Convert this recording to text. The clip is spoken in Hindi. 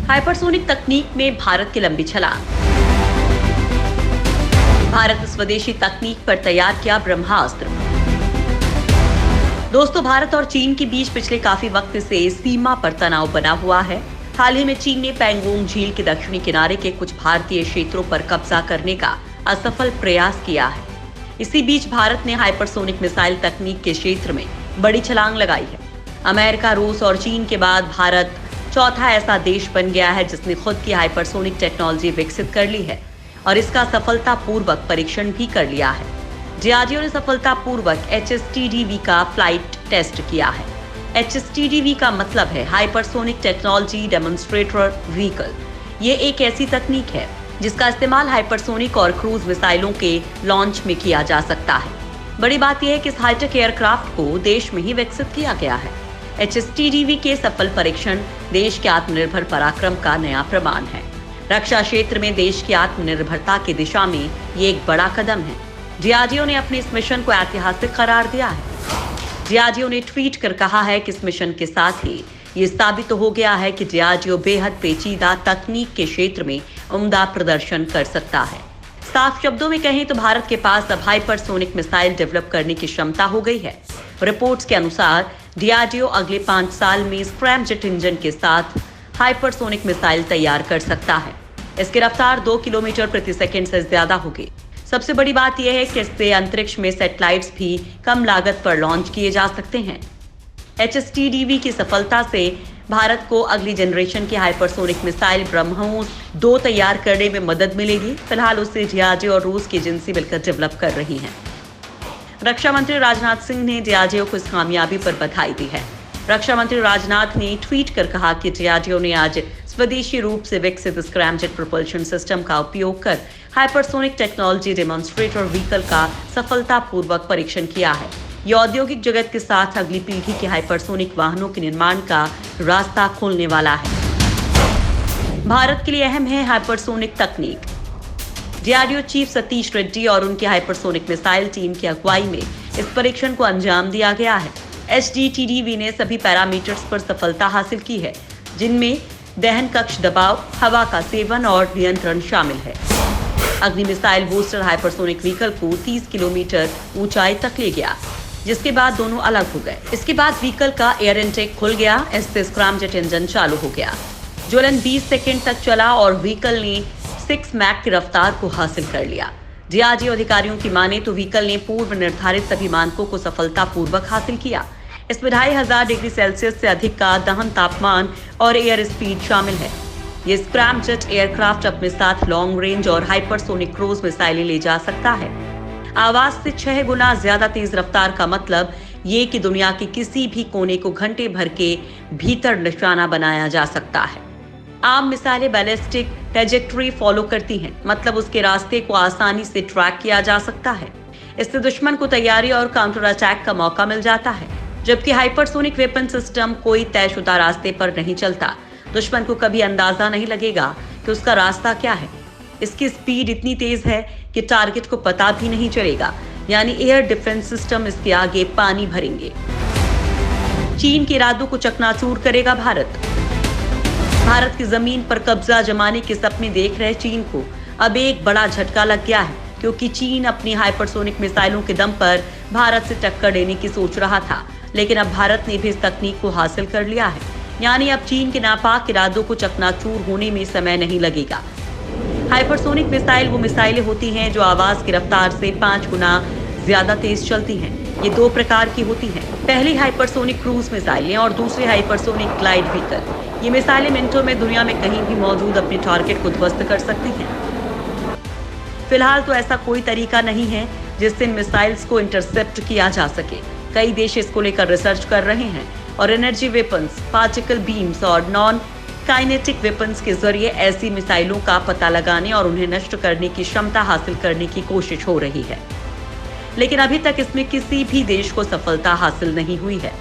हाइपरसोनिक तकनीक में भारत की लंबी छलांग। भारत स्वदेशी तकनीक पर तैयार किया ब्रह्मास्त्र। दोस्तों, भारत और चीन के बीच पिछले काफी वक्त से सीमा पर तनाव बना हुआ है। हाल ही में चीन ने पैंगोंग झील के दक्षिणी किनारे के कुछ भारतीय क्षेत्रों पर कब्जा करने का असफल प्रयास किया है। इसी बीच भारत ने हाइपरसोनिक मिसाइल तकनीक के क्षेत्र में बड़ी छलांग लगाई है। अमेरिका, रूस और चीन के बाद भारत चौथा ऐसा देश बन गया है जिसने खुद की हाइपरसोनिक टेक्नोलॉजी विकसित कर ली है और इसका सफलतापूर्वक परीक्षण भी कर लिया है। डीआरडीओ ने सफलतापूर्वक HSTDV का फ्लाइट टेस्ट किया है। HSTDV का मतलब है हाइपरसोनिक टेक्नोलॉजी डेमोन्स्ट्रेटर व्हीकल। ये एक ऐसी तकनीक है जिसका इस्तेमाल हाइपरसोनिक और क्रूज मिसाइलों के लॉन्च में किया जा सकता है। बड़ी बात यह है कि इस हाईटेक एयरक्राफ्ट को देश में ही विकसित किया गया है। HSTDV के सफल परीक्षण देश के आत्मनिर्भर पराक्रम का नया प्रमाण है। रक्षा क्षेत्र में देश की आत्मनिर्भरता की दिशा में ये एक बड़ा कदम है। डीआरडीओ ने अपने इस मिशन को ऐतिहासिक करार दिया है। डीआरडीओ ने ट्वीट कर कहा है कि इस मिशन के साथ ही ये साबित हो गया है कि डीआरडीओ बेहद पेचीदा तकनीक के क्षेत्र में उम्दा प्रदर्शन कर सकता है। साफ शब्दों में कहें तो भारत के पास अब हाइपरसोनिक मिसाइल डेवलप करने की क्षमता हो गई है। रिपोर्ट्स के अनुसार डीआरडीओ अगले 5 साल में स्क्रैमजेट इंजन के साथ हाइपरसोनिक मिसाइल तैयार कर सकता है। इसकी रफ्तार 2 किलोमीटर प्रति सेकंड से ज्यादा होगी। सबसे बड़ी बात यह है कि इससे अंतरिक्ष में सैटेलाइट्स भी कम लागत पर लॉन्च किए जा सकते हैं। HSTDV की सफलता से भारत को अगली जनरेशन की हाइपरसोनिक मिसाइल ब्रह्मोस 2 तैयार करने में मदद मिलेगी। फिलहाल उसे डीआरडीओ और रूस की एजेंसी मिलकर डेवलप कर रही हैं। रक्षा मंत्री राजनाथ सिंह ने डीआरडीओ को इस कामयाबी पर बधाई दी है। रक्षा मंत्री राजनाथ ने ट्वीट कर कहा कि डीआरडीओ ने आज स्वदेशी रूप से विकसित स्क्रैमजेट प्रोपल्शन सिस्टम का उपयोग कर हाइपरसोनिक टेक्नोलॉजी डेमोन्स्ट्रेटर व्हीकल का सफलतापूर्वक परीक्षण किया है। यह औद्योगिक जगत के साथ अगली पीढ़ी के हाइपरसोनिक वाहनों के निर्माण का रास्ता खोलने वाला है। भारत के लिए अहम है हाइपरसोनिक तकनीक। डीआरडीओ चीफ सतीश रेड्डी और उनकी हाइपरसोनिक मिसाइल टीम की अगुवाई में इस परीक्षण को अंजाम दिया गया है। HSTDV ने सभी पैरामीटर्स पर सफलता हासिल की है, जिनमें दहन कक्ष दबाव, हवा का सेवन और नियंत्रण शामिल है। अग्नि मिसाइल बूस्टर हाइपरसोनिक व्हीकल को 30 किलोमीटर ऊंचाई तक ले गया, जिसके बाद दोनों अलग हो गए। इसके बाद व्हीकल का एयर इनटेक खुल गया। इससे स्क्रैमजेट इंजन चालू हो गया। ज्वलन 20 सेकंड तक चला और व्हीकल ने 6 मैक की रफ्तार को हासिल कर लिया। डीआरडीओ अधिकारियों की माने तो व्हीकल ने पूर्व निर्धारित सभी मानकों को सफलतापूर्वक हासिल किया। इसमें 2500 डिग्री सेल्सियस से अधिक का दहन तापमान और एयर स्पीड शामिल है। ये स्क्रैमजेट एयरक्राफ्ट अपने साथ लॉन्ग रेंज और हाइपरसोनिक क्रूज मिसाइलें ले जा सकता है। आवाज से 6 गुना ज्यादा तेज रफ्तार का मतलब ये कि दुनिया के किसी भी कोने को घंटे भर के भीतर निशाना बनाया जा सकता है। आम मिसाइलें बैलिस्टिक ट्रैजेक्टरी फॉलो करती हैं, मतलब उसके रास्ते को आसानी से ट्रैक किया जा सकता है। इससे दुश्मन को तैयारी और काउंटर अटैक का मौका मिल जाता है, जबकि हाइपरसोनिक वेपन सिस्टम कोई तयशुदा रास्ते पर नहीं चलता। दुश्मन को कभी अंदाजा नहीं लगेगा कि उसका रास्ता क्या है। इसकी स्पीड इतनी तेज है कि टारगेट को पता भी नहीं चलेगा, यानी एयर डिफेंस सिस्टम इसके आगे पानी भरेंगे। चीन के इरादों को चकनाचूर करेगा भारत। भारत की जमीन पर कब्जा जमाने के सपने देख रहे चीन को अब एक बड़ा झटका लग गया है, क्योंकि चीन अपनी हाइपरसोनिक मिसाइलों के दम पर भारत से टक्कर देने की सोच रहा था, लेकिन अब भारत ने भी इस तकनीक को हासिल कर लिया है। यानी अब चीन के नापाक इरादों को चकनाचूर होने में समय नहीं लगेगा। हाइपरसोनिक मिसाइल वो मिसाइलें होती हैं जो आवाज की रफ्तार से 5 गुना ज्यादा तेज चलती हैं। ये 2 प्रकार की होती हैं। पहली हाइपरसोनिक क्रूज मिसाइलें और दूसरी हाइपरसोनिक ग्लाइड व्हीकल। ये मिसाइलें मिनटों में दुनिया में कहीं भी मौजूद अपने टारगेट को ध्वस्त कर सकती हैं। फिलहाल तो ऐसा कोई तरीका नहीं है जिससे इन मिसाइल्स को इंटरसेप्ट किया जा सके। कई देश इसको लेकर रिसर्च कर रहे हैं और एनर्जी वेपन्स, पार्टिकल बीम्स और नॉन काइनेटिक वेपन्स के जरिए ऐसी मिसाइलों का पता लगाने और उन्हें नष्ट करने की क्षमता हासिल करने की कोशिश हो रही है, लेकिन अभी तक इसमें किसी भी देश को सफलता हासिल नहीं हुई है।